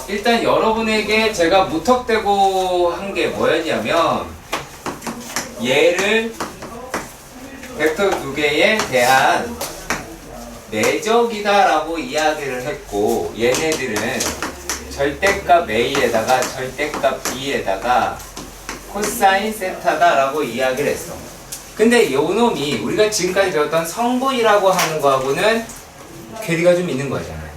일단 여러분에게 제가 무턱대고 한 게 뭐였냐면 얘를 벡터 두 개에 대한 내적이다 라고 이야기를 했고 얘네들은 절대값 A에다가 절대값 B에다가 코사인 세타다 라고 이야기를 했어. 근데 요 놈이 우리가 지금까지 배웠던 성분이라고 하는 거하고는 괴리가 좀 있는 거잖아요.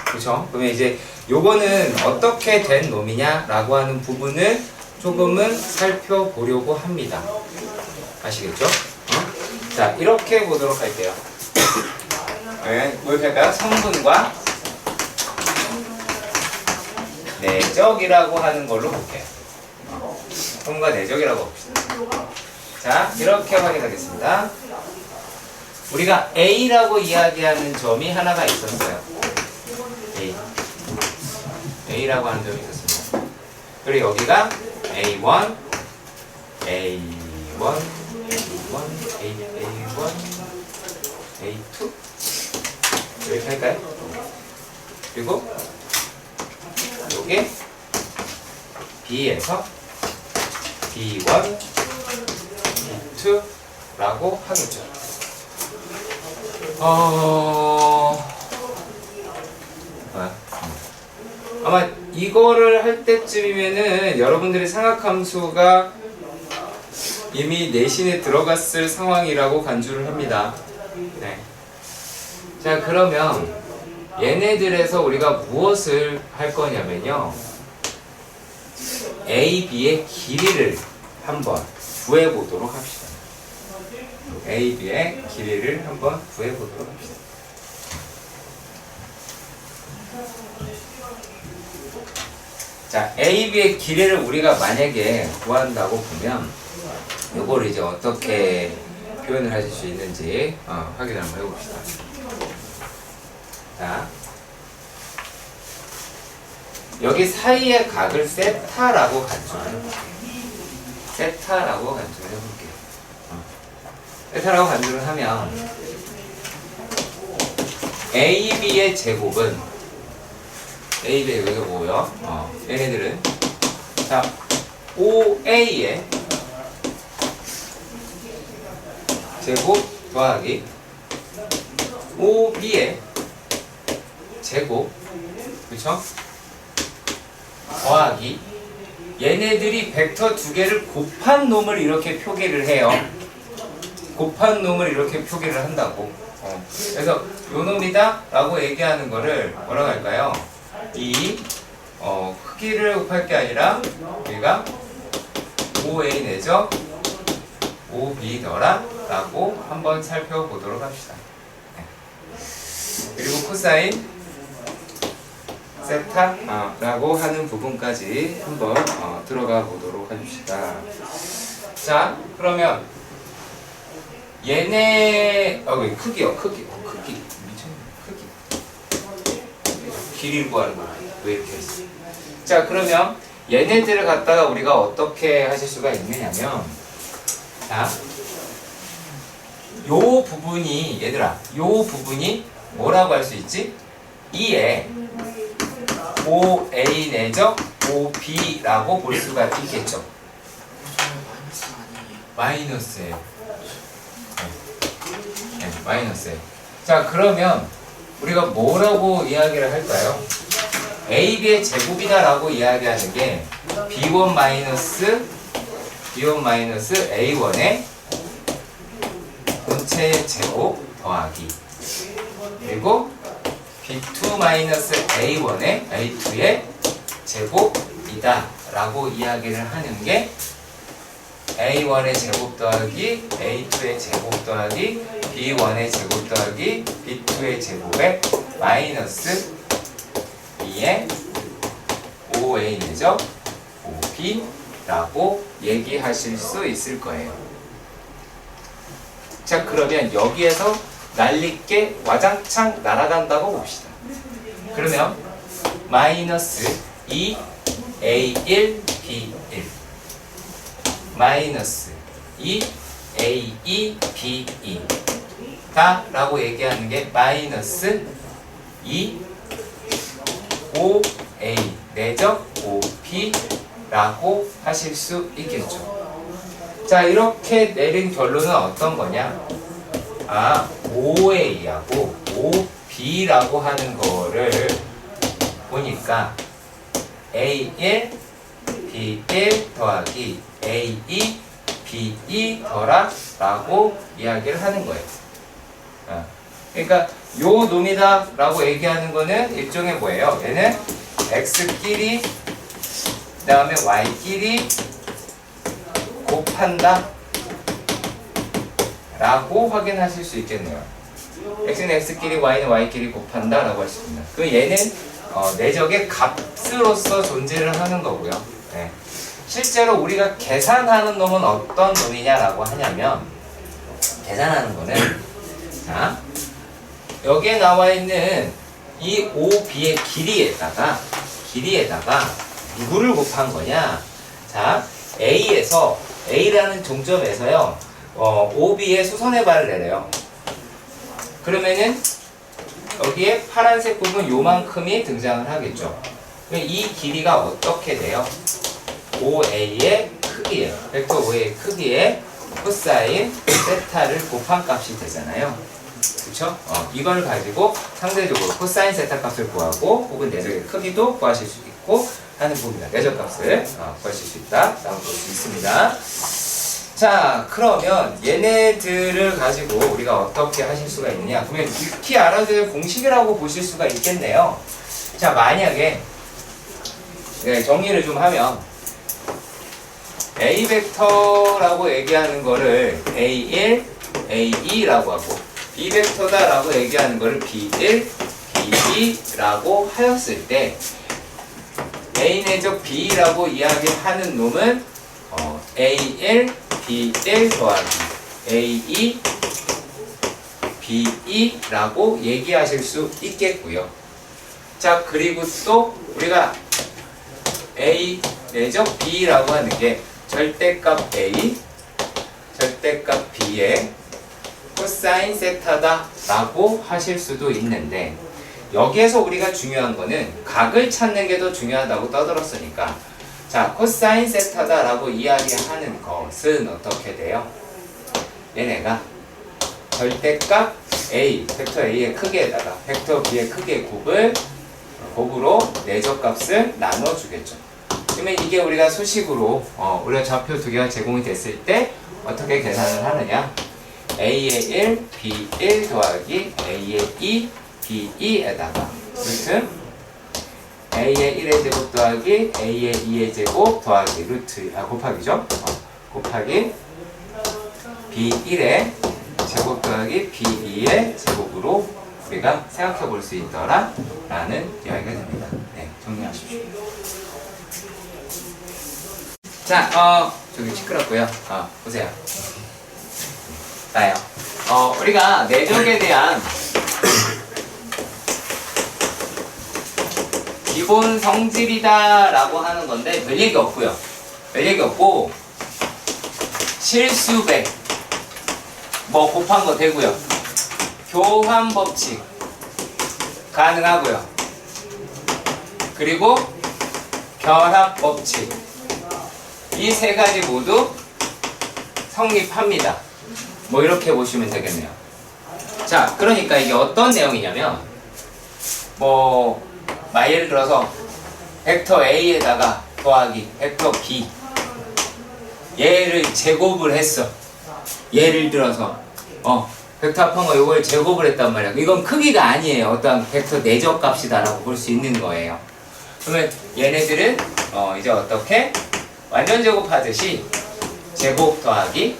그렇죠? 그러면 이제 요거는 어떻게 된 놈이냐 라고 하는 부분을 조금은 살펴보려고 합니다. 아시겠죠? 자, 이렇게 보도록 할게요. 네, 뭘 할까요? 성분과 내적이라고 하는 걸로 볼게요. 성분과 내적이라고 봅시다. 자, 이렇게 확인하겠습니다. 우리가 A라고 이야기하는 점이 하나가 있었어요. A라고 하는 점이 있었습니다. 그리고 여기가 A1, A1, A1, A2 이렇게 할까요? 그리고 요게 B에서 B1, B2라고 하겠죠. 아마 이거를 할 때쯤이면은 여러분들의 상학함수가 이미 내신에 들어갔을 상황이라고 간주를 합니다. 네. 자, 그러면 얘네들에서 우리가 무엇을 할 거냐면요. A, B의 길이를 한번 구해보도록 합시다. A, B의 길이를 한번 구해보도록 합시다. 자, A, B의 길이를 우리가 만약에 구한다고 보면 요거를 이제 어떻게 표현을 하실 수 있는지 확인을 한번 해봅시다. 자, 여기 사이의 각을 세타라고 간주를 해볼게요. 세타라고 간주를 해볼게요. 세타라고 간주를 하면 AB의 제곱은 AB의 여기가 뭐고요? 얘네들은 자, OA의 제곱 더하기 OB의 제곱, 그쵸? 더하기 얘네들이 벡터 두 개를 곱한 놈을 이렇게 표기를 해요. 곱한 놈을 이렇게 표기를 한다고. 그래서 요 놈이다 라고 얘기하는 거를 뭐라고 할까요? 이 크기를 곱할 게 아니라 우리가 OA 내적 OB더라 라고 한번 살펴보도록 합시다. 네. 그리고 코사인 세타 라고 하는 부분까지 한번 들어가 보도록 해줍시다. 자, 그러면 얘네 크기요. 크기 미쳤네. 크기 길이를 구하는 거야. 왜 이렇게 했어? 자, 그러면 얘네들을 갖다가 우리가 어떻게 하실 수가 있느냐면, 자, 요 부분이 얘들아, 요 부분이 뭐라고 할 수 있지? 2에 OA 내적 OB라고 볼 수가 있겠죠. 마이너스예요. 네, 마이너스예요. 자, 그러면 우리가 뭐라고 이야기를 할까요? AB의 제곱이다 라고 이야기하는 게 B1 마이너스 A1의 본체의 제곱 더하기 그리고 B2 마이너스 A1의 A2의 제곱이다 라고 이야기를 하는 게 A1의 제곱 더하기 A2의 제곱 더하기 B1의 제곱 더하기 B2의 제곱에 마이너스 2의 OA 내적 OB라고 얘기하실 수 있을 거예요. 자, 그러면 여기에서 날리게 와장창 날아간다고 봅시다. 그러면 마이너스 2A1 B1 마이너스 2A2 B2 다 라고 얘기하는 게 마이너스 2 5 A 내적 OP라고 하실 수 있겠죠. 자, 이렇게 내린 결론은 어떤 거냐? OA하고 OB라고 하는 거를 보니까 A1, B1 더하기 A2, B2 더라 라고 이야기를 하는 거예요. 그러니까 요 놈이다 라고 얘기하는 거는 일종의 뭐예요? 얘는 X끼리 그 다음에 Y끼리 곱한다 라고 확인하실 수 있겠네요. X는 X끼리 Y는 Y끼리 곱한다 라고 할 수 있습니다. 그 얘는 내적의 값으로서 존재를 하는 거고요. 네. 실제로 우리가 계산하는 놈은 어떤 놈이냐라고 하냐면, 계산하는 거는 자, 여기에 나와 있는 이 OB의 길이에다가 누구를 곱한 거냐? 자, A에서 A라는 종점에서요, OB의 수선의 발을 내려요. 그러면은 여기에 파란색 부분 요만큼이 등장을 하겠죠. 이 길이가 어떻게 돼요? OA의 크기예요. 벡터 OA의 크기에 코사인 세타를 곱한 값이 되잖아요. 그쵸? 이걸 가지고 상대적으로 코사인 세타 값을 구하고 혹은 내적의 크기도 구하실 수 있고 하는 부분입니다. 내적 값을 구하실 수 있다 라고 볼 수 있습니다. 자, 그러면 얘네들을 가지고 우리가 어떻게 하실 수가 있느냐? 그러면 익히 알아야 될 공식이라고 보실 수가 있겠네요. 자, 만약에 정리를 좀 하면 A 벡터라고 얘기하는 거를 A1, A2라고 하고 B 벡터다라고 얘기하는 거를 B1, B2라고 하였을 때 A 내적 B라고 이야기하는 놈은 A1, B1 더하기 A2, B2라고 얘기하실 수 있겠고요. 자, 그리고 또 우리가 A 내적 B라고 하는 게 절대값 A, 절대값 B의 코사인 세타다 라고 하실 수도 있는데, 여기에서 우리가 중요한 거는 각을 찾는 게 더 중요하다고 떠들었으니까, 자, 코사인 세타다 라고 이야기하는 것은 어떻게 돼요? 얘네가 절대값 A, 벡터 A의 크기에다가 벡터 B의 크기의 곱으로 내적값을 나눠주겠죠. 그러면 이게 우리가 수식으로 우리가 좌표 두 개가 제공이 됐을 때 어떻게 계산을 하느냐? A의 1, B1 더하기 A의 2, B2에다가 루트 A의 1의 제곱 더하기 A의 2의 제곱 더하기 루트 곱하기죠? 곱하기 B1의 제곱 더하기 B2의 제곱으로 우리가 생각해 볼 수 있더라 라는 이야기가 됩니다. 네, 정리하십시오. 자, 저기 시끄럽고요. 보세요. 나요. 우리가 내적에 대한 기본 성질이다 라고 하는 건데 별 얘기 없고요. 별 얘기 없고 실수배 뭐 곱한 거 되고요. 교환 법칙 가능하고요. 그리고 결합 법칙 이 세 가지 모두 성립합니다. 뭐 이렇게 보시면 되겠네요. 자, 그러니까 이게 어떤 내용이냐면 예를 들어서 벡터 A에다가 더하기 벡터 B 얘를 제곱을 했어. 예를 들어서 벡터 합한 거 이걸 제곱을 했단 말이야. 이건 크기가 아니에요. 어떤 벡터 내적 값이다라고 볼 수 있는 거예요. 그러면 얘네들은 이제 어떻게 완전 제곱하듯이 제곱 더하기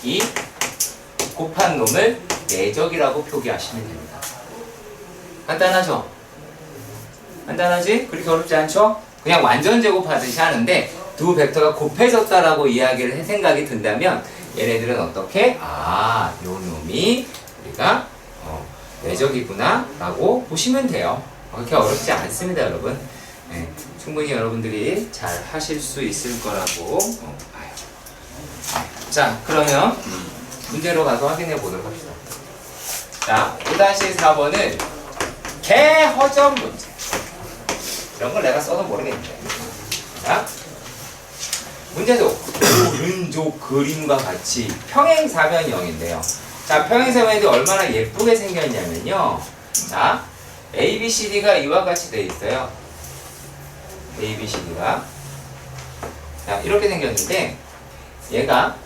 이 곱한 놈을 내적이라고 표기하시면 됩니다. 간단하죠? 간단하지? 그렇게 어렵지 않죠? 그냥 완전 제곱하듯이 하는데 두 벡터가 곱해졌다라고 이야기를 생각이 든다면 얘네들은 어떻게? 요 놈이 우리가 내적이구나 라고 보시면 돼요. 그렇게 어렵지 않습니다, 여러분. 네, 충분히 여러분들이 잘 하실 수 있을 거라고 봐요. 자, 그러면 문제로 가서 확인해 보도록 합시다. 자, 5-4번은 개허전 문제. 이런 걸 내가 써도 모르겠는데. 자, 문제도 오른쪽 그림과 같이 평행사변이 0인데요. 자, 평행사변이 얼마나 예쁘게 생겼냐면요. 자, ABCD가 이와 같이 돼 있어요. ABCD가. 자, 이렇게 생겼는데, 얘가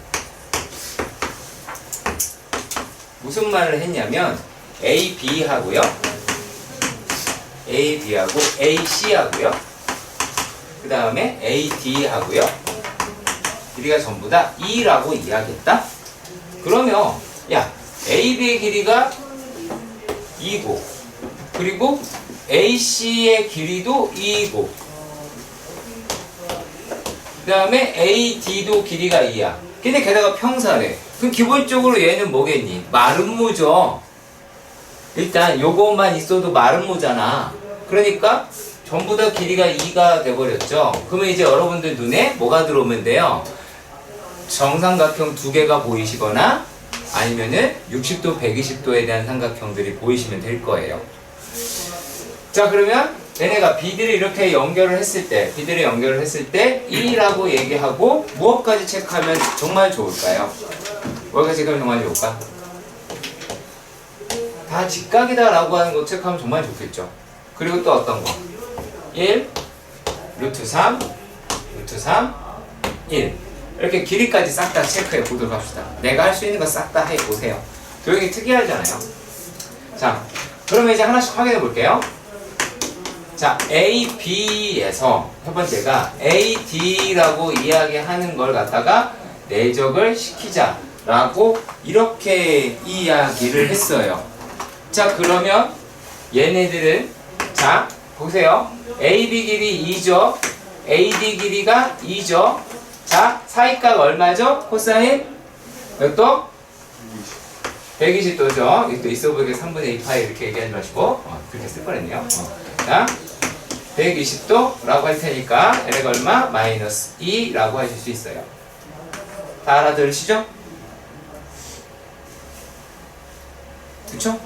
무슨 말을 했냐면, AB 하고요. AB하고 AC 하고요. 그 다음에 AD 하고요. 길이가 전부 다 2라고 이야기했다. 그러면 야, AB의 길이가 2고 그리고 AC의 길이도 2고 그 다음에 AD도 길이가 2야. 근데 게다가 평사래. 그럼 기본적으로 얘는 뭐겠니? 마름모죠. 일단 요것만 있어도 마름모잖아. 그러니까 전부 다 길이가 2가 돼버렸죠. 그러면 이제 여러분들 눈에 뭐가 들어오면 돼요? 정삼각형 두 개가 보이시거나 아니면은 60도, 120도에 대한 삼각형들이 보이시면 될 거예요. 자, 그러면 얘네가 BD를 이렇게 연결을 했을 때, BD를 연결을 했을 때 2라고 얘기하고 무엇까지 체크하면 정말 좋을까요? 무엇까지 체크하면 정말 좋을까? 다 직각이다 라고 하는 거 체크하면 정말 좋겠죠. 그리고 또 어떤 거? 1, 루트 3, 루트 3, 1 이렇게 길이까지 싹 다 체크해 보도록 합시다. 내가 할 수 있는 거 싹 다 해보세요. 교육이 특이하잖아요. 자, 그러면 이제 하나씩 확인해 볼게요. 자, A, B에서 첫 번째가 A, D라고 이야기하는 걸 갖다가 내적을 시키자라고 이렇게 이야기를 했어요. 자, 그러면 얘네들은 자, 보세요. AB 길이 2죠. AD 길이가 2죠. 자, 사이값 얼마죠? 코사인 몇 도? 120도죠. 이거 또 있어 보이게 3분의 2 파이 이렇게 얘기하지 마시고 그렇게 쓸 뻔했네요. 자, 120도라고 할 테니까 얘가 얼마? 마이너스 2라고 하실 수 있어요. 다 알아들으시죠? 그쵸?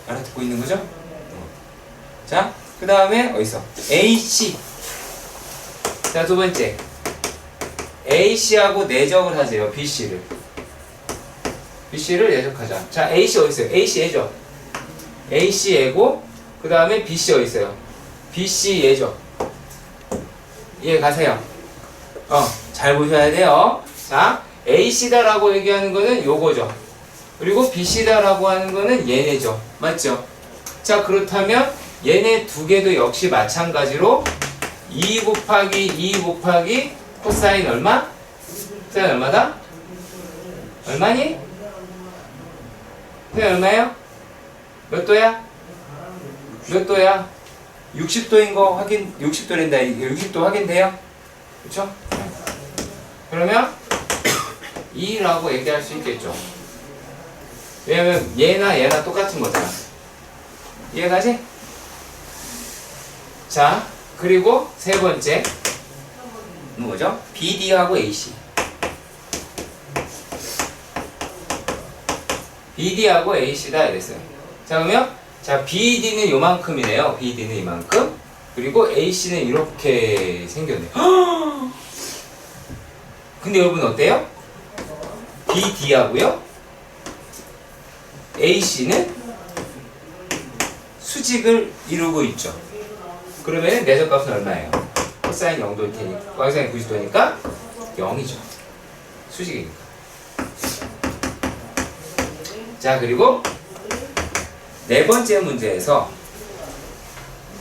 알아듣고 있는 거죠? 자, 그 다음에 어디서? AC. 자, 두 번째 AC하고 내적을 하세요. BC를 내적하자. 자, AC 어디 있어요? AC 얘죠. AC 얘고 그 다음에 BC 어디 있어요? BC 얘죠. 이해 가세요? 잘 보셔야 돼요. 자, AC다라고 얘기하는 거는 요거죠. 그리고 BC다라고 하는 거는 얘네죠. 맞죠? 자, 그렇다면 얘네 두 개도 역시 마찬가지로 2 곱하기 2 곱하기 코사인 얼마? 코사인 얼마다? 얼마니? 코사인 얼마예요? 몇 도야? 몇 도야? 60도인 거 확인, 60도랜다. 60도 확인돼요? 그쵸? 그러면 2라고 얘기할 수 있겠죠. 왜냐면 얘나 똑같은 거잖아. 이해가지? 자, 그리고 세 번째 뭐죠? BD하고 AC. BD하고 AC다 이랬어요. 자, 그러면 자, BD는 요만큼이네요. BD는 이만큼. 그리고 AC는 이렇게 생겼네요. 근데 여러분 어때요? BD하고요 AC는 수직을 이루고 있죠. 그러면 내적값은 얼마예요? 코사인 0도일 테니까, 코사인 90도니까 0이죠. 수직이니까. 자, 그리고 네 번째 문제에서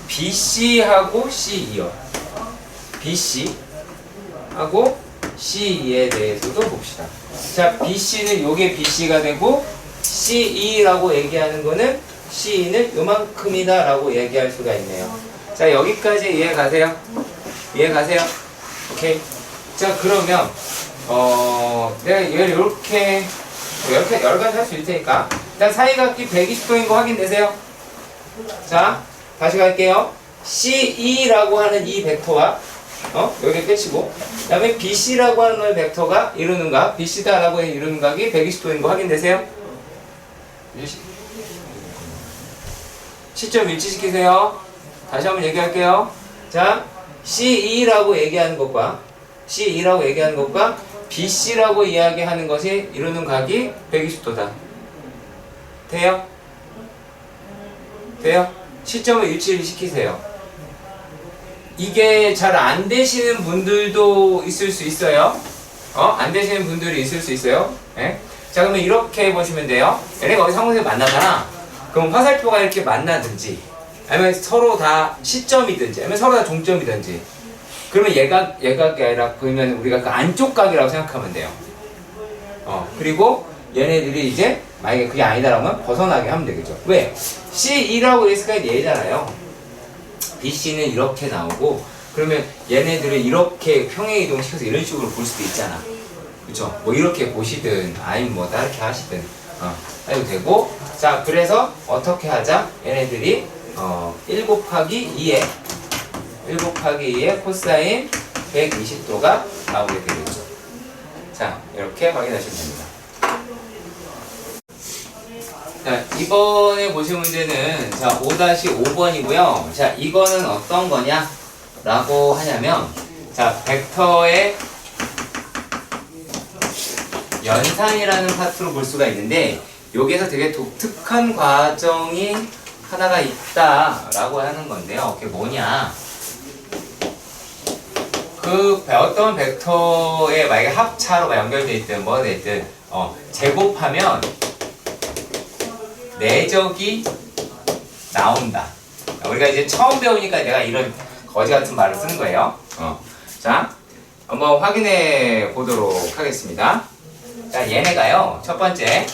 BC하고 CE요. BC하고 CE에 대해서도 봅시다. 자, BC는 요게 BC가 되고 CE라고 얘기하는 거는 CE는 요만큼이다 라고 얘기할 수가 있네요. 자, 여기까지 이해 가세요? 이해 가세요? 오케이. 자, 그러면 내가 얘를 이렇게 여러 가지 할 수 있을 테니까 일단 사이각기 120도인 거 확인되세요? 자, 다시 갈게요. CE라고 하는 이 벡터와 여기 끝이고 그 다음에 BC라고 하는 벡터가 이루는 각 BC다라고 이루는 각이 120도인 거 확인되세요? 시점 일치시키세요. 다시 한번 얘기할게요. 자, C2라고 얘기하는 것과 BC라고 이야기하는 것이 이루는 각이 120도다. 돼요? 돼요? 시점을 일치를 시키세요. 이게 잘 안 되시는 분들도 있을 수 있어요. 안 되시는 분들이 있을 수 있어요. 예? 자, 그러면 이렇게 보시면 돼요. 얘네가 어디 상호에서 만나잖아. 그럼 화살표가 이렇게 만나든지, 아니면 서로 다 시점이든지, 아니면 서로 다 종점이든지. 그러면 얘각이 아니라 보면 우리가 그 안쪽 각이라고 생각하면 돼요. 그리고 얘네들이 이제 만약에 그게 아니다라면 벗어나게 하면 되겠죠. 왜? C2라고 했으니까 얘잖아요. BC는 이렇게 나오고, 그러면 얘네들을 이렇게 평행 이동시켜서 이런 식으로 볼 수도 있잖아. 그쵸? 뭐 이렇게 보시든, 아니면 뭐 다르게 하시든, 해도 되고. 자, 그래서 어떻게 하자? 얘네들이, 1 곱하기 2의 코사인 120도가 나오게 되겠죠. 자, 이렇게 확인하시면 됩니다. 자, 이번에 보실 문제는 자 5-5번이고요. 자, 이거는 어떤 거냐? 라고 하냐면, 자, 벡터의 연산이라는 파트로 볼 수가 있는데, 여기에서 되게 독특한 과정이 하나가 있다라고 하는 건데요. 그게 뭐냐? 그 어떤 벡터에 만약에 합차로 연결되어 있든 뭐가 되어 있든 제곱하면 내적이 나온다. 우리가 이제 처음 배우니까 내가 이런 거지 같은 말을 쓰는 거예요. 자, 한번 확인해 보도록 하겠습니다. 자, 얘네가요, 첫 번째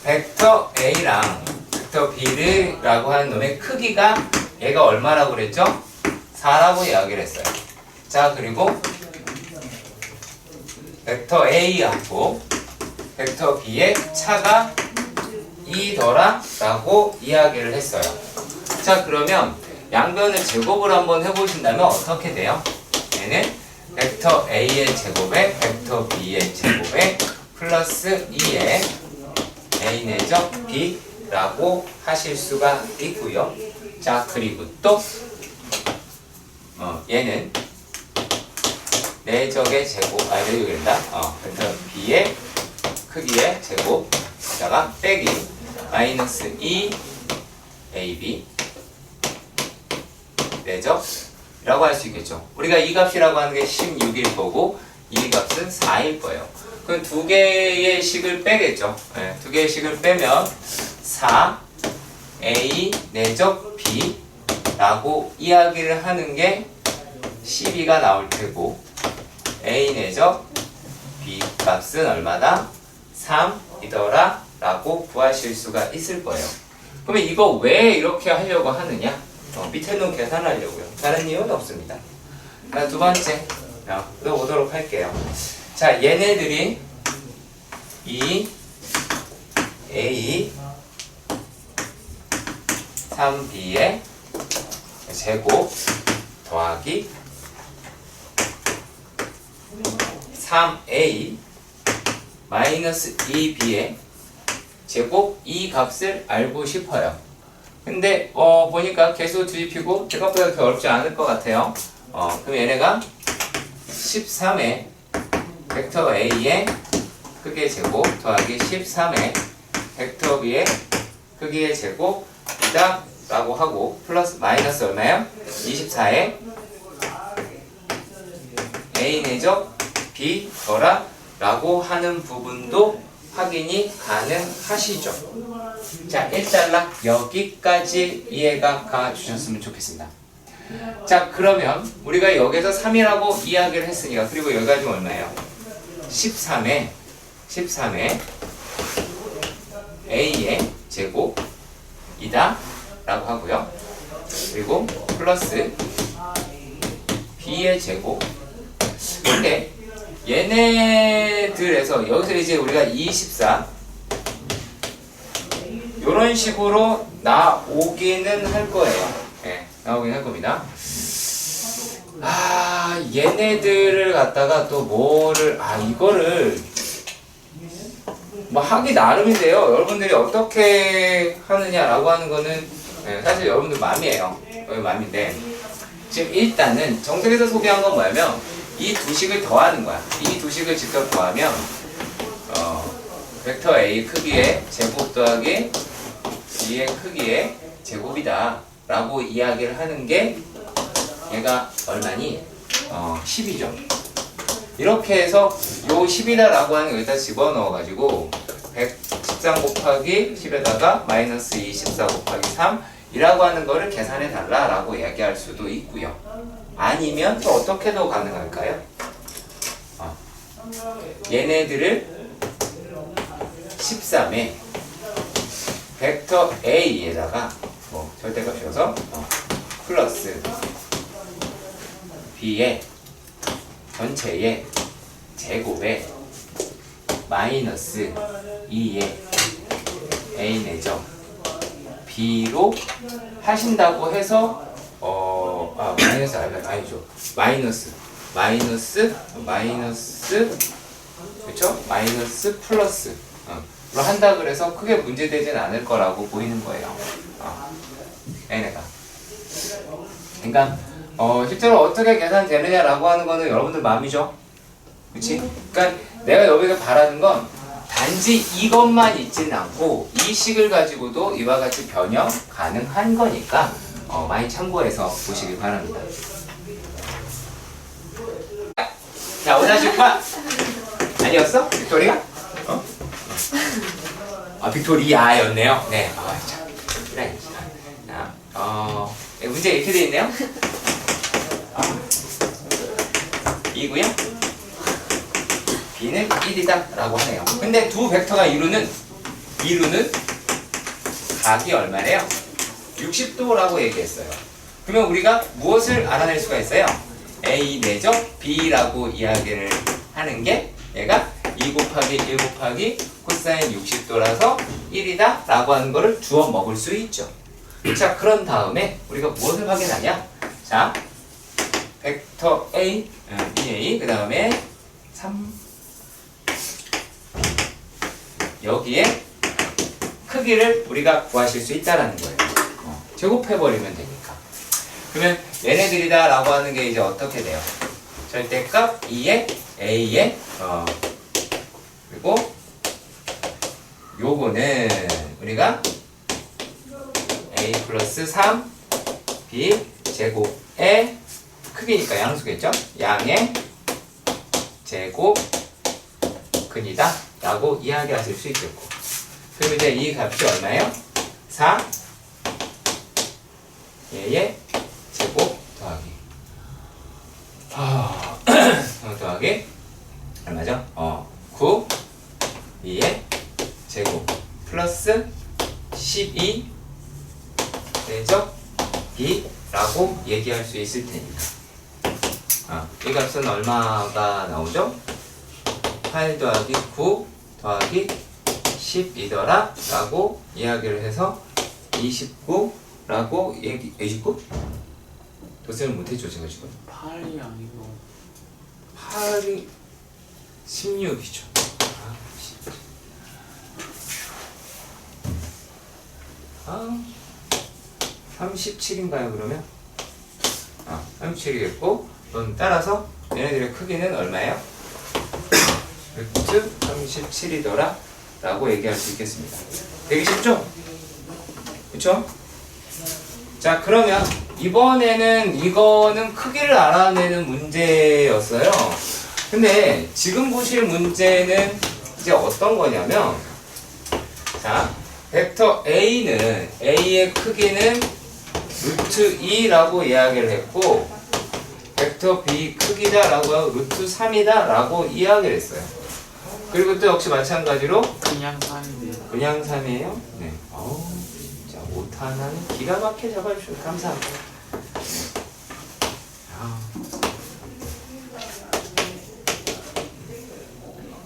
벡터 A랑 벡터 B라고 하는 놈의 크기가 얘가 얼마라고 그랬죠? 4라고 이야기를 했어요. 자, 그리고 벡터 A하고 벡터 B의 차가 2더라 라고 이야기를 했어요. 자, 그러면 양변을 제곱을 한번 해보신다면 어떻게 돼요? 얘는 벡터 A의 제곱에 벡터 B의 제곱에 플러스 2의 A 내적 B 라고 하실 수가 있고요. 자, 그리고 또 얘는 내적의 제곱, 여기 된다. 벡터 B의 크기의 제곱에다가 빼기 마이너스 2 AB 내적이라고 할 수 있겠죠. 우리가 이 값이라고 하는 게 16일 거고, 이 값은 4일 거예요. 그럼 두 개의 식을 빼겠죠. 네, 두 개의 식을 빼면 4A 내적 B 라고 이야기를 하는 게 12가 나올 테고, A 내적 B 값은 얼마다? 3이더라 라고 구하실 수가 있을 거예요. 그러면 이거 왜 이렇게 하려고 하느냐? 밑에 놓은 계산하려고요. 다른 이유는 없습니다. 자, 두 번째 또 오도록 할게요. 자, 얘네들이 이 A 3B의 제곱 더하기 3A 마이너스 2B의 제곱 이 값을 알고 싶어요. 근데 보니까 개수 뒤집히고 생각보다 그렇게 어렵지 않을 것 같아요. 그럼 얘네가 13의 벡터 A의 크기의 제곱 더하기 13의 벡터 B의 크기의 제곱이다 라고 하고, 플러스 마이너스 얼마예요? 24의 A 내적 B 더라 라고 하는 부분도 확인이 가능하시죠. 자, 일단락 여기까지 이해가 가주셨으면 좋겠습니다. 자, 그러면 우리가 여기서 3이라고 이야기를 했으니까, 그리고 여기가 지금 얼마예요? 13의 A의 제곱이다 라고 하고요. 그리고 플러스 B의 제곱. 근데 얘네들에서 여기서 이제 우리가 24 요런 식으로 나오기는 할 거예요. 네, 나오긴 할 겁니다. 얘네들을 갖다가 또 뭐를 이거를 뭐 하기 나름인데요. 여러분들이 어떻게 하느냐라고 하는 거는 사실 여러분들 마음이에요. 마음인데 지금 일단은 정석에서 소개한 건 뭐냐면 이 두 식을 더하는 거야. 이 두 식을 직접 더하면 벡터 A 크기의 제곱 더하기 B의 크기의 제곱이다 라고 이야기를 하는 게 얘가 얼마니? 10이죠. 이렇게 해서 요 10이다 라고 하는 거 여기다 집어넣어 가지고 113 곱하기 10에다가 마이너스 24 곱하기 3 이라고 하는 거를 계산해 달라 라고 이야기할 수도 있고요. 아니면 또 어떻게도 가능할까요? 얘네들을 13에 벡터 A에다가 절대값이어서 플러스 B의 전체의 제곱에 마이너스 2의 A 내죠 B로 하신다고 해서 마이너스 아니죠. 마이너스 그쵸? 마이너스 플러스 로 한다 그래서 크게 문제되진 않을 거라고 보이는 거예요. 얘네가. 그러니까 실제로 어떻게 계산되느냐라고 하는 거는 여러분들 마음이죠. 그치? 그러니까 내가 여기서 바라는 건 단지 이것만 있지는 않고 이 식을 가지고도 이와 같이 변형 가능한 거니까 많이 참고해서 보시길 바랍니다. 자, 오나주파 아니었어? 빅토리가? 빅토리아였네요. 네. 참. 문제 이렇게 돼 있네요. 2고요. B는 1이다 라고 하네요. 근데 두 벡터가 이루는 각이 얼마래요? 60도라고 얘기했어요. 그러면 우리가 무엇을 알아낼 수가 있어요? A 내죠? B라고 이야기를 하는 게 얘가 2 곱하기 1 곱하기 코사인 60도라서 1이다 라고 하는 거를 주워 먹을 수 있죠. 자, 그런 다음에 우리가 무엇을 확인하냐? 자, 벡터 A, BA, 그 다음에 3 여기에 크기를 우리가 구하실 수 있다라는 거예요. 제곱해버리면 되니까. 그러면 얘네들이다 라고 하는 게 이제 어떻게 돼요? 절대값 2의 A의 그리고 요거는 우리가 A 플러스 3 B 제곱의 크기니까 양수겠죠? 양의 제곱 근이다 라고 이야기하실 수 있겠고, 그럼 이제 이 값이 얼마예요? 4 얘의 제곱 더하기 더하기 얼마죠? 9 2의 제곱 플러스 12 제곱 B라고 얘기할 수 있을 테니까 이 값은 얼마가 나오죠? 8 더하기 9 더하기 12더라 라고 이야기를 해서 29라고 29? 도색을 못했죠 제가 지금. 8이 아니고 8이 16이죠. 37인가요 그러면? 37이겠고, 그럼 따라서 얘네들의 크기는 얼마예요? 루트 37이더라 라고 얘기할 수 있겠습니다. 되게 쉽죠? 그쵸? 자, 그러면 이번에는 이거는 크기를 알아내는 문제였어요. 근데 지금 보실 문제는 이제 어떤 거냐면, 자, 벡터 A는 A의 크기는 루트 2라고 이야기를 했고, 벡터 B 크기다 라고 하고 루트 3이다 라고 이야기를 했어요. 그리고 또 역시 마찬가지로 그냥 3인데요. 그냥 3이에요? 네. 진짜 오타나는 기가 막히게 잡아주셔서 감사합니다.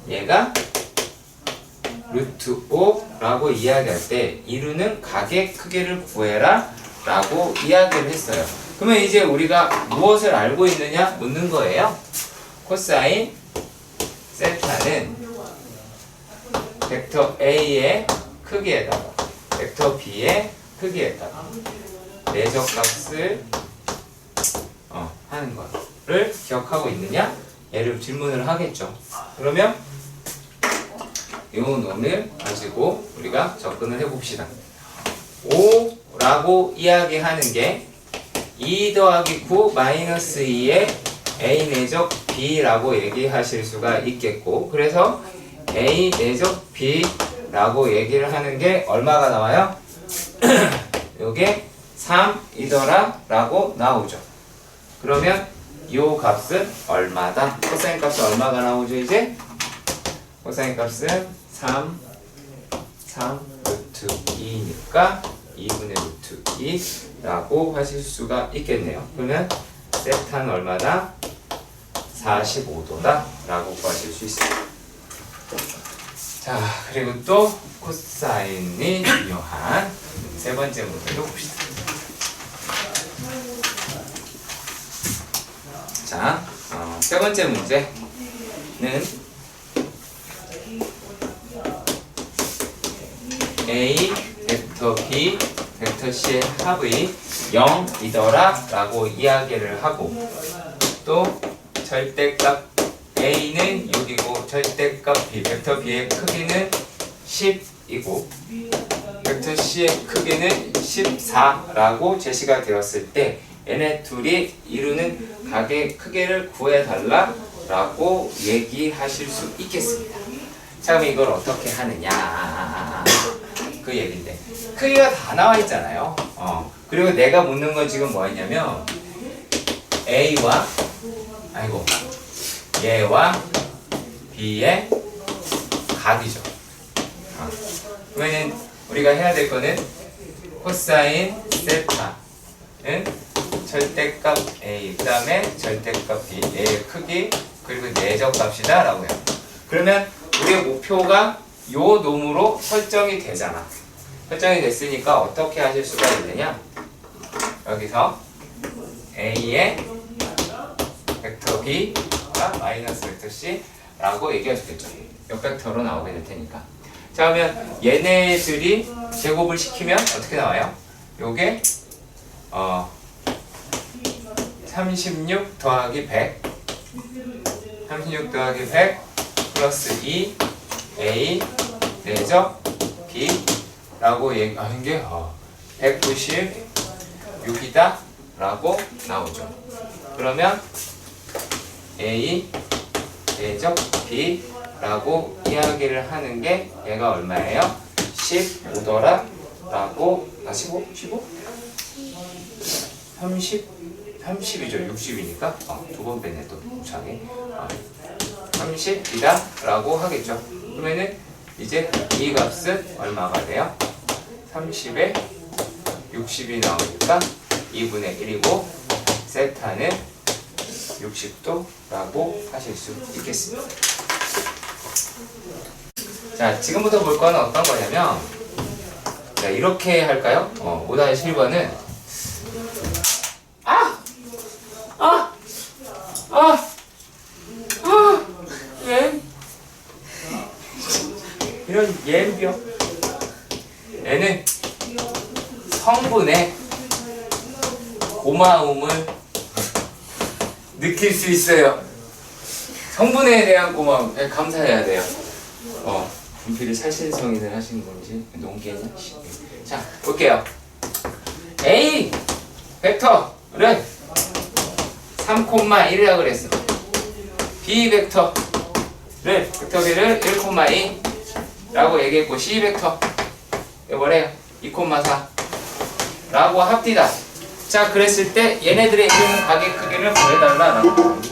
얘가 루트 5라고 이야기할 때 이루는 각의 크기를 구해라 라고 이야기를 했어요. 그러면 이제 우리가 무엇을 알고 있느냐 묻는 거예요. 코사인 세타는 벡터 A의 크기에다가 벡터 B의 크기에다가 내적값을 하는 거를 기억하고 있느냐? 얘를 질문을 하겠죠. 그러면 이 놈을 가지고 우리가 접근을 해봅시다. 5라고 이야기하는 게 2 더하기 9 마이너스 2의 A 내적 B라고 얘기하실 수가 있겠고, 그래서 A 내적 B라고 얘기를 하는 게 얼마가 나와요? 요게 3이더라 라고 나오죠. 그러면 이 값은 얼마다? 코사인 값은 얼마가 나오죠 이제? 코사인 값은 3 루트 2니까 2분의 루트 2라고 하실 수가 있겠네요. 그러면 세타는 얼마다? 45도다 라고 구하실 수 있습니다. 자, 그리고 또 코사인이 중요한 세 번째 문제도 봅시다. 자, 세 번째 문제는 A 벡터 B 벡터 C의 합이 0이더라 라고 이야기를 하고, 또 절대값 A는 6이고 절대값 B 벡터 B의 크기는 10이고 벡터 C의 크기는 14라고 제시가 되었을 때 얘네 둘이 이루는 각의 크기를 구해달라 라고 얘기하실 수 있겠습니다. 자, 그럼 이걸 어떻게 하느냐 그 얘기인데, 크기가 다 나와 있잖아요. 그리고 내가 묻는 건 지금 뭐였냐면 A와 얘와 B의 각이죠. 그러면 우리가 해야 될 거는 코사인 세타는 절대값 A, 그 다음에 절대값 B, A의 크기, 그리고 내적값이다 라고 해요. 그러면 우리의 목표가 요 놈으로 설정이 되잖아. 설정이 됐으니까 어떻게 하실 수가 있느냐, 여기서 A의 벡터 B가 마이너스 벡터 C 라고 얘기할 수 있겠죠. 역벡터로 나오게 될 테니까. 자, 그러면 얘네들이 제곱을 시키면 어떻게 나와요? 요게 36 더하기 100 36 더하기 100 플러스 2 A 내적 B 라고 얘기하는 게 196이다 라고 나오죠. 그러면 A 내적 B 라고 이야기를 하는 게 얘가 얼마예요? 15더라 라고 15? 30이죠. 60이니까 두 번 뺐네 또 무창에 30이다 라고 하겠죠. 그러면은 이제 이 값은 얼마가 돼요? 30에 60이 나오니까 2분의 1이고 세타는 60도 라고 하실 수 있겠습니다. 자, 지금부터 볼 거는 어떤 거냐면, 자, 이렇게 할까요? 5-1번은 이런 예병 얘는 성분의 고마움을 느낄 수 있어요. 성분에 대한 고마움, 감사해야 돼요. 분필을 살신성인을 하신 건지 농기냐? 자, 볼게요. A 벡터를 3,1이라고 그랬어. B 벡터를 벡터 B를 1,2 라고 얘기했고, C 벡터 뭐래요? 2,4 라고 합디다. 자, 그랬을 때 얘네들의 이루는 각의 크기를 구해달라라고.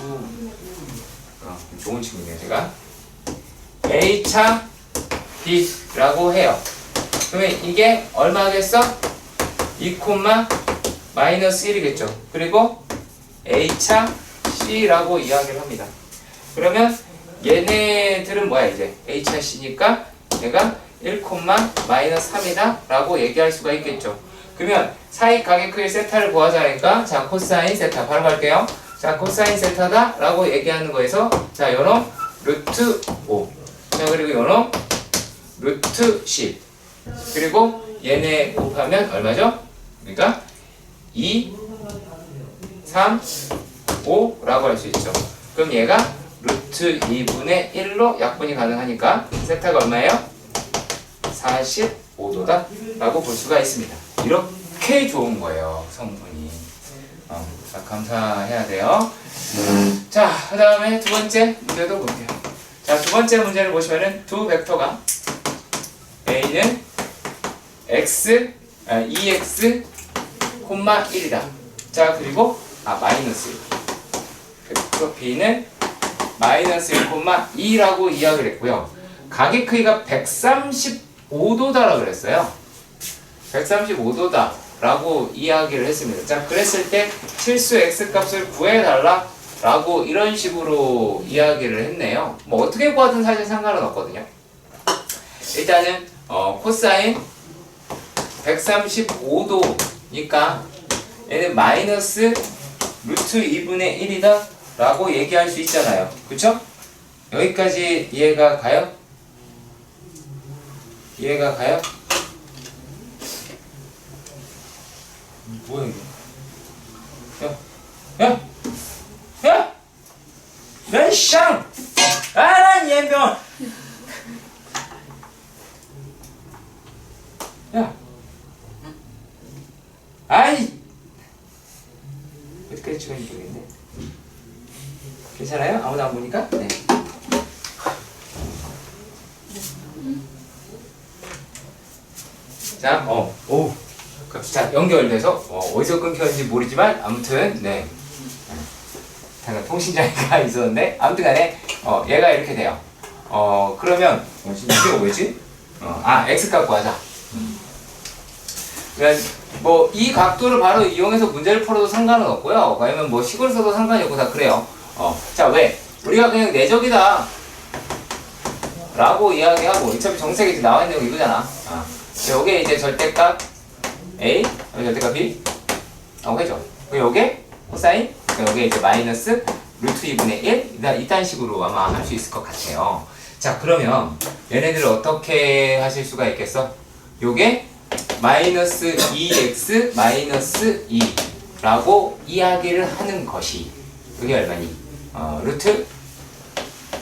좋은 친구네요. 제가 A차 B라고 해요. 그러면 이게 얼마겠어? 2, 마이너스 1이겠죠. 그리고 A차 C라고 이야기를 합니다. 그러면 얘네들은 뭐야 이제? A차 C니까 얘가 1, 마이너스 3이다 라고 얘기할 수가 있겠죠. 그러면 사이 각의 크기 세타를 구하자니까, 자, 코사인 세타 바로 갈게요. 자, 코사인 세타다 라고 얘기하는 거에서, 자, 요놈 루트 5, 자, 그리고 요놈 루트 10 그리고 얘네 곱하면 얼마죠? 그러니까 2, 3, 5라고 할 수 있죠. 그럼 얘가 루트 2분의 1로 약분이 가능하니까 세타가 얼마예요? 45도다 라고 볼 수가 있습니다. 이렇게 좋은 거예요, 성분이. 자, 감사해야 돼요. 자, 그 다음에 두 번째 문제도 볼게요. 자, 두 번째 문제를 보시면은 두 벡터가 A는 x, 2x, 1이다. 자, 그리고 마이너스 1. 벡터 B는 마이너스 1, 2라고 이야기를 했고요. 각의 크기가 135도다라고 그랬어요. 135도다 라고 이야기를 했습니다. 자, 그랬을 때 실수 x 값을 구해달라 라고 이런 식으로 이야기를 했네요. 뭐 어떻게 구하든 사실 상관은 없거든요. 일단은 코사인 135도니까 얘는 마이너스 루트 2분의 1이다 라고 얘기할 수 있잖아요. 그쵸? 여기까지 이해가 가요? 이해가 가요? 뭐야 이게? 야! 야! 야! 샹! 아란 연병! 야! 아이! 어디까지 찍었는지 모르겠네. 괜찮아요? 아무도 안 보니까? 네. 자, 자, 연결돼서 어디서 끊겼는지 모르지만 아무튼 네. 잠깐 통신장애가 있었는데 아무튼 간에 얘가 이렇게 돼요. 그러면 이게 뭐지? x값 구하자. 그러니까 뭐 이 각도를 바로 이용해서 문제를 풀어도 상관은 없고요. 아니면 뭐 식을 써도 상관이 없고 다 그래요. 자, 왜? 우리가 그냥 내적이다 라고 이야기하고 어차피 정색이 나와 있는 거 이거잖아. 여기에 이제 절대값 A, 여기 절대값 B 라고 해줘. 그리고 여기에 코사인, 여기에 이제 마이너스 루트 2분의 1 이딴 식으로 아마 할 수 있을 것 같아요. 자, 그러면 얘네들을 어떻게 하실 수가 있겠어? 요게 마이너스 2x 마이너스 2라고 이야기를 하는 것이 그게 얼마니? 루트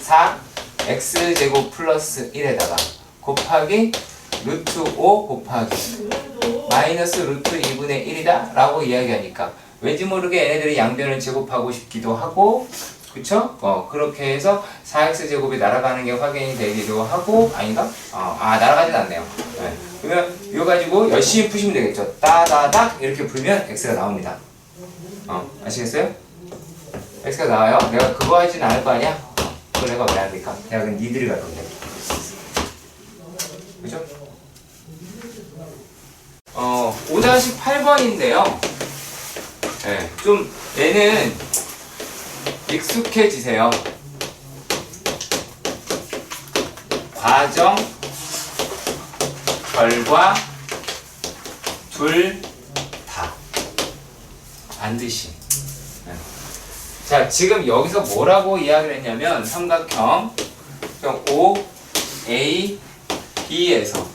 4 x제곱 플러스 1에다가 곱하기 루트 5 곱하기 마이너스 루트 2분의 1이다 라고 이야기하니까 왠지 모르게 얘네들이 양변을 제곱하고 싶기도 하고 그쵸? 그렇게 해서 4x제곱이 날아가는 게 확인이 되기도 하고 아닌가? 날아가진 않네요. 네. 그러면 이거 가지고 열심히 푸시면 되겠죠. 따다닥 이렇게 풀면 x가 나옵니다. 아시겠어요? x가 나와요. 내가 그거 하진 않을 거 아니야? 그걸 내가 왜 합니까? 대학은 니들이 갈 건데. 그죠? 5-8번인데요. 네, 좀 얘는 익숙해지세요. 과정, 결과 둘 다 반드시. 네. 자, 지금 여기서 뭐라고 이야기를 했냐면 삼각형 O, A, B에서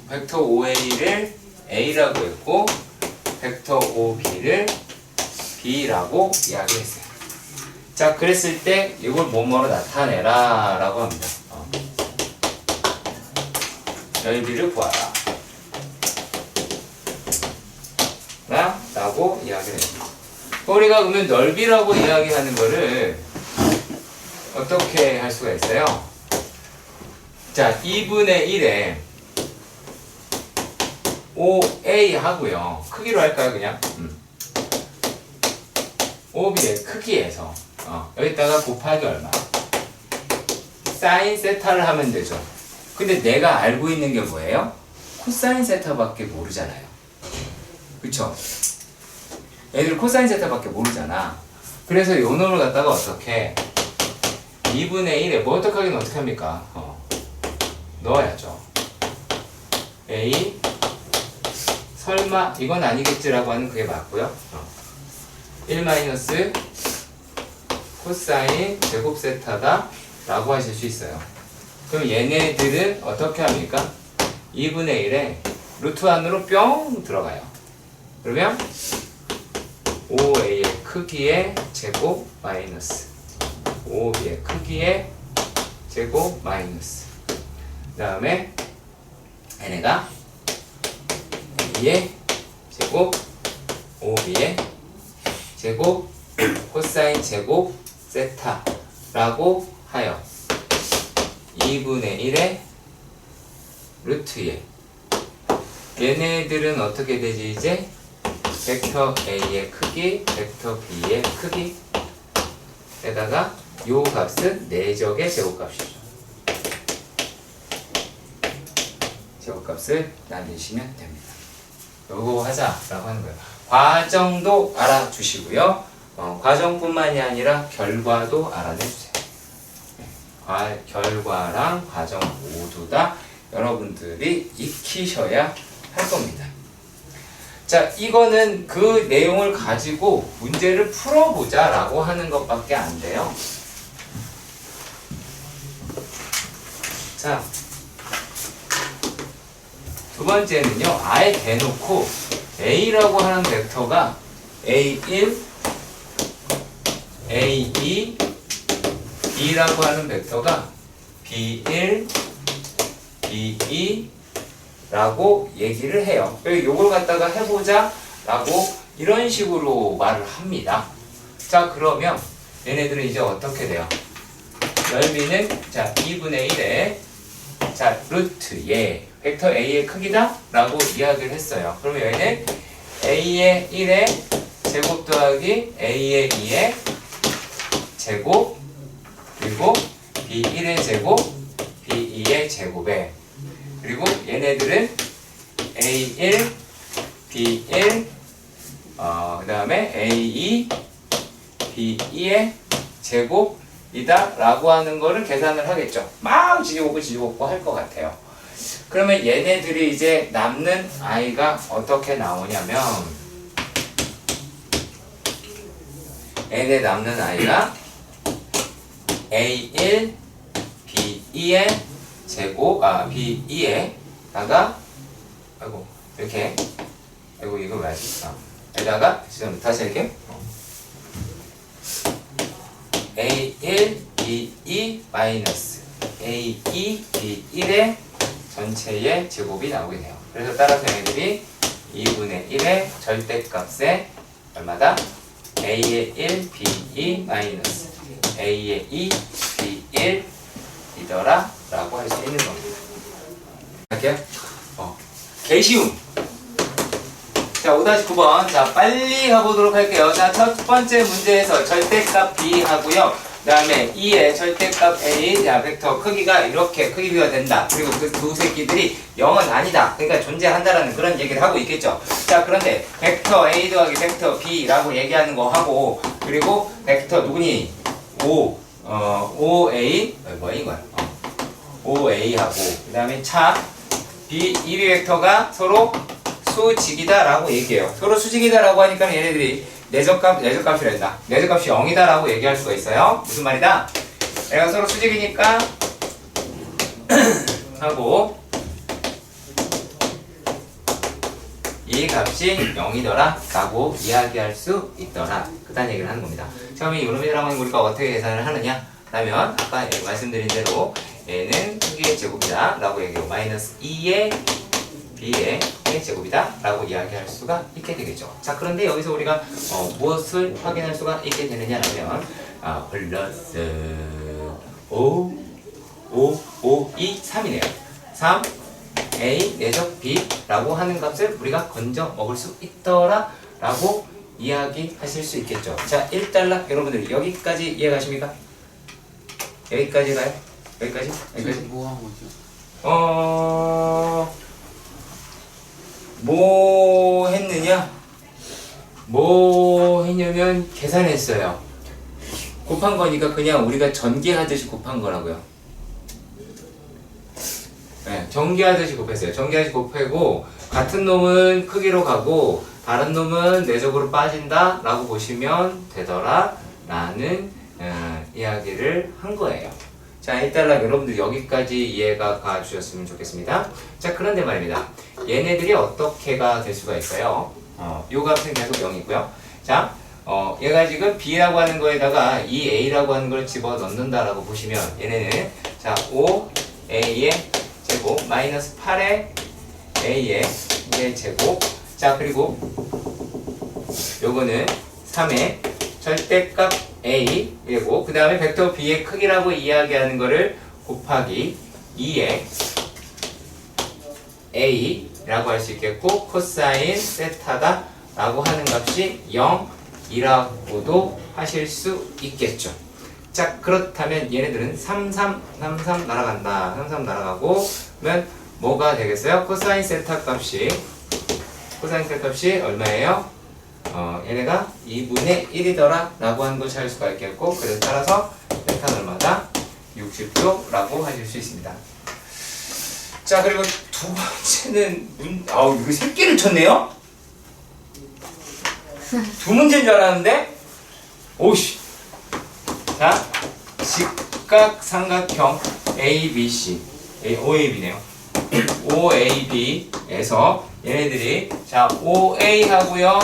벡터 OA를 A라고 했고 벡터 OB를 B라고 이야기했어요. 자, 그랬을 때 이걸 뭐뭐로 나타내라 라고 합니다. 넓이를 구하라 라고 이야기를 해요. 우리가 그러면 넓이라고 이야기하는 거를 어떻게 할 수가 있어요? 자, 2분의 1에 OA 하고요. 크기로 할까요, 그냥? OB의 크기에서 여기다가 곱하기 얼마? 사인 세타를 하면 되죠. 근데 내가 알고 있는 게 뭐예요? 코사인 세타밖에 모르잖아요. 그쵸? 애들 코사인 세타밖에 모르잖아. 그래서 요 놈을 갖다가 어떻게 2분의 1에 뭐 어떻게 하긴 어떻게 합니까? 넣어야죠. A 설마 이건 아니겠지라고 하는 그게 맞고요. 1 마이너스 코사인 제곱 세타다 라고 하실 수 있어요. 그럼 얘네들은 어떻게 합니까? 2분의 1에 루트 안으로 뿅 들어가요. 그러면 5a의 크기의 제곱 마이너스 5b의 크기의 제곱 마이너스 그 다음에 얘네가 a의 제곱 5b의 제곱 코사인 제곱 세타라고 하여 2분의 1의 루트 에 얘네들은 어떻게 되지 이제? 벡터 A의 크기, 벡터 B의 크기 에다가 요 값은 내적의 제곱값이죠. 제곱값을 나누시면 됩니다. 요거 하자라고 하는 거예요. 과정도 알아주시고요. 과정뿐만이 아니라 결과도 알아내주세요. 결과랑 과정 모두 다 여러분들이 익히셔야 할 겁니다. 자, 이거는 그 내용을 가지고 문제를 풀어보자 라고 하는 것밖에 안 돼요. 자, 두 번째는요, 아예 대놓고 A라고 하는 벡터가 A1, A2, B라고 하는 벡터가 B1, B2 라고 얘기를 해요. 요걸 갖다가 해보자 라고 이런 식으로 말을 합니다. 자, 그러면 얘네들은 이제 어떻게 돼요? 넓이는 자 2분의 1에 자 루트 예 벡터 A의 크기다 라고 이야기를 했어요. 그러면 얘는 A의 1의 제곱 더하기 A의 2의 제곱 그리고 B1의 제곱 B2의 제곱에 그리고 얘네들은 A1, B1, 그 다음에 A2, B2의 제곱이다 라고 하는 거를 계산을 하겠죠. 막 지지고 할 것 같아요. 그러면 얘네들이 이제 남는 아이가 어떻게 나오냐면 얘네 남는 아이가 A1, B2의 제곱, B2에다가, 아이고, 이렇게, 아이고, 이거 왜 하지? 에다가, 다시 할게요. A1, B2, 마이너스 A2, B1의 전체의 제곱이 나오게 돼요. 그래서 따라서 얘네들이 2분의 1의 절대값에 얼마다? A의 1, B2, 마이너스 A의 2, B1, 이더라 라고 할 수 있는 겁니다. 할게요. 개쉬움. 자, 5-9번. 자, 빨리 해보도록 할게요. 자, 첫 번째 문제에서 절대값 B 하고요. 그 다음에 2의 절대값 A, 자, 벡터 크기가 이렇게 크기 비교가 된다. 그리고 그 두 새끼들이 0은 아니다. 그러니까 존재한다라는 그런 얘기를 하고 있겠죠. 자, 그런데 벡터 A 더하기 벡터 B라고 얘기하는 거 하고, 그리고 벡터 누구니? OA, 뭐야, 이거야? OA하고, 그 다음에 차, B, 이 벡터가 서로 수직이다라고 얘기해요. 서로 수직이다라고 하니까 얘네들이 내적값이라 했다. 내적값이 0이다라고 얘기할 수가 있어요. 무슨 말이다? 얘가 서로 수직이니까 하고 이 값이 0이더라 라고 이야기할 수 있더라. 그딴 얘기를 하는 겁니다. 처음에 요놈이라고 우리가 어떻게 계산을 하느냐 라면 아까 말씀드린 대로 얘는 크기의 제곱이다 라고 얘기하고 마이너스 2의 B의 제곱이다 라고 이야기할 수가 있게 되겠죠. 자, 그런데 여기서 우리가 무엇을 확인할 수가 있게 되느냐라면 플러스 5, 2, 3이네요. 3, A 내적 B 라고 하는 값을 우리가 건져 먹을 수 있더라 라고 이야기하실 수 있겠죠. 자, 1달러 여러분들 여기까지 이해가십니까? 여기까지 가요? 여기까지? 여기까지? 뭐 한 거죠? 뭐 했느냐? 뭐 했냐면 계산했어요. 곱한 거니까 그냥 우리가 전개하듯이 곱한 거라고요. 네, 전개하듯이 곱했어요. 전개하듯이 곱하고 같은 놈은 크기로 가고 다른 놈은 내적으로 빠진다 라고 보시면 되더라 라는 이야기를 한 거예요. 자, 일단 여러분들 여기까지 이해가 가주셨으면 좋겠습니다. 자, 그런데 말입니다. 얘네들이 어떻게가 될 수가 있어요? 요 값은 계속 0이고요. 자, 얘가 지금 b라고 하는 거에다가 이 a라고 하는 걸 집어 넣는다라고 보시면 얘네는 자, 5a의 제곱 마이너스 8의 a의 제곱. 자, 그리고 요거는 3의 절대값 a이고 그 다음에 벡터 b의 크기라고 이야기하는 거를 곱하기 2의 a라고 할 수 있겠고 코사인 세타다 라고 하는 값이 0이라고도 하실 수 있겠죠. 자, 그렇다면 얘네들은 33 날아간다. 33 날아가고 그러면 뭐가 되겠어요? 코사인 세타 값이 얼마예요? 얘네가 2분의 1이더라 라고 하는 걸 찾을 수가 있겠고 그래서 따라서 세타는 얼마다? 60도 라고 하실 수 있습니다. 자, 그리고 두 번째는 이거 새끼를 쳤네요? 두 문제인 줄 알았는데? 오씨. 자, 직각삼각형 ABC OAB네요. OAB에서 얘네들이 자, OA 하고요,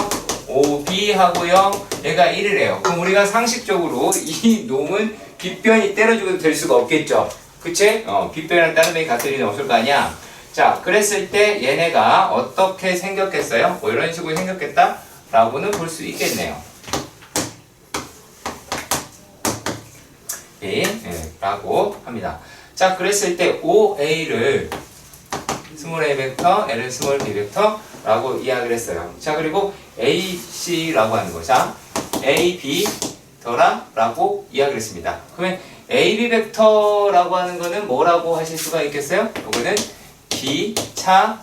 OB 하고요, 얘가 1을 해요. 그럼 우리가 상식적으로 이 놈은 빗변이 때려주고도 될 수가 없겠죠. 그치? 빗변이랑 다른 놈이 같을 리는 없을 거 아니야. 자, 그랬을 때 얘네가 어떻게 생겼겠어요? 뭐 이런 식으로 생겼겠다? 라고는 볼 수 있겠네요. 라고 합니다. 자, 그랬을 때 OA를 스몰 a 벡터, L은 스몰 b 벡터 라고 이야기를 했어요. 자, 그리고 AC라고 하는 거. 자, AB 더라 라고 이야기를 했습니다. 그러면 AB 벡터라고 하는 거는 뭐라고 하실 수가 있겠어요? 이거는 B 차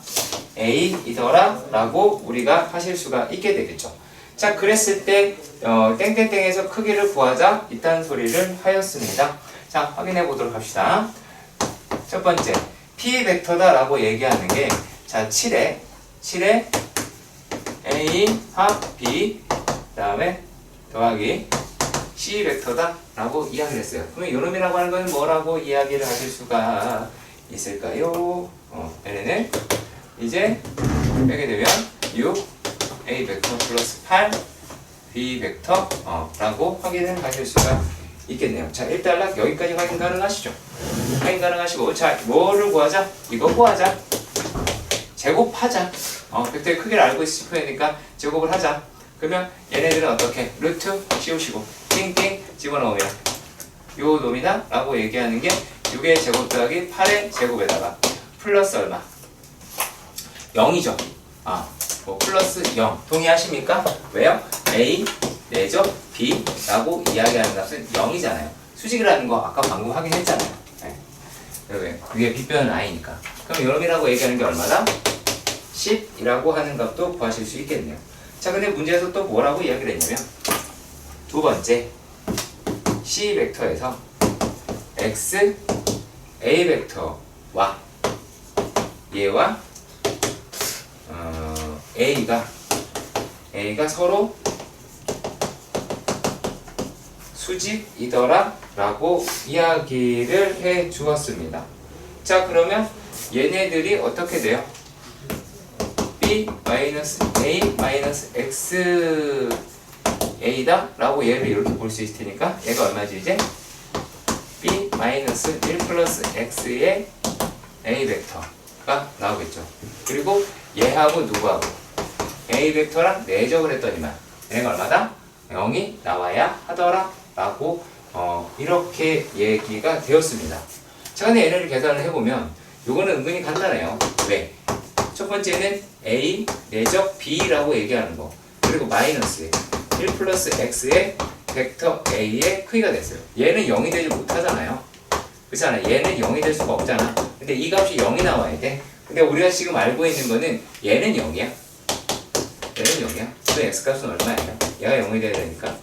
A이더라 라고 우리가 하실 수가 있게 되겠죠. 자, 그랬을 때 땡땡땡에서 크기를 구하자 이딴 소리를 하였습니다. 자, 확인해 보도록 합시다. 첫 번째 P 벡터다 라고 얘기하는 게 자, 7에 A 합 B 그 다음에 더하기 C 벡터다 라고 이야기를 했어요. 그러면 요놈이라고 하는 건 뭐라고 이야기를 하실 수가 있을까요? 얘네는 이제 빼게 되면 6 A 벡터 플러스 8 B 벡터 라고 확인을 하실 수가 있겠네요. 자, 일단 여기까지 확인 가능하시죠? 확인 가능하시고 자, 뭐를 구하자? 이거 구하자. 제곱하자. 벡터의 크기를 알고 싶으니까 제곱을 하자. 그러면 얘네들은 어떻게? 루트 씌우시고 띵띵 집어넣으면 요 놈이다 라고 얘기하는 게 6의 제곱 더하기 8의 제곱에다가 플러스 얼마? 0이죠. 플러스 0 동의하십니까? 왜요? A 내적 B 라고 이야기하는 값은 0이잖아요. 수직이라는 거 아까 방금 확인했잖아요. 네. 왜? 그게 빗변은 아니니까. 그럼 요놈이라고 얘기하는 게 얼마다? 10이라고 하는 값도 구하실 수 있겠네요. 자, 근데 문제에서 또 뭐라고 이야기를 했냐면 두 번째 C 벡터에서 X A 벡터와 얘와 A가 서로 수직이더라 라고 이야기를 해 주었습니다. 자, 그러면 얘네들이 어떻게 돼요? B-A-X A다 라고 얘를 이렇게 볼 수 있을 테니까 얘가 얼마지 이제? B-1 플러스 X의 A 벡터가 나오겠죠. 그리고 얘하고 누구하고? A 벡터랑 내적을 했더니만 얘가 얼마다? 0이 나와야 하더라 라고 이렇게 얘기가 되었습니다. 자, 근데 얘를 계산을 해보면 요거는 은근히 간단해요. 왜? 첫 번째는 A 내적 B라고 얘기하는 거 그리고 마이너스 1 플러스 X의 벡터 A의 크기가 됐어요. 얘는 0이 되지 못하잖아요. 그렇잖아. 얘는 0이 될 수가 없잖아. 근데 이 값이 0이 나와야 돼. 근데 우리가 지금 알고 있는 거는 얘는 0이야. 얘는 0이야. 그럼 X값은 얼마야? 얘가 0이 돼야 되니까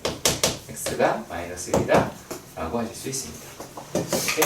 X가 마이너스 1이다 라고 하실 수 있습니다. 이렇게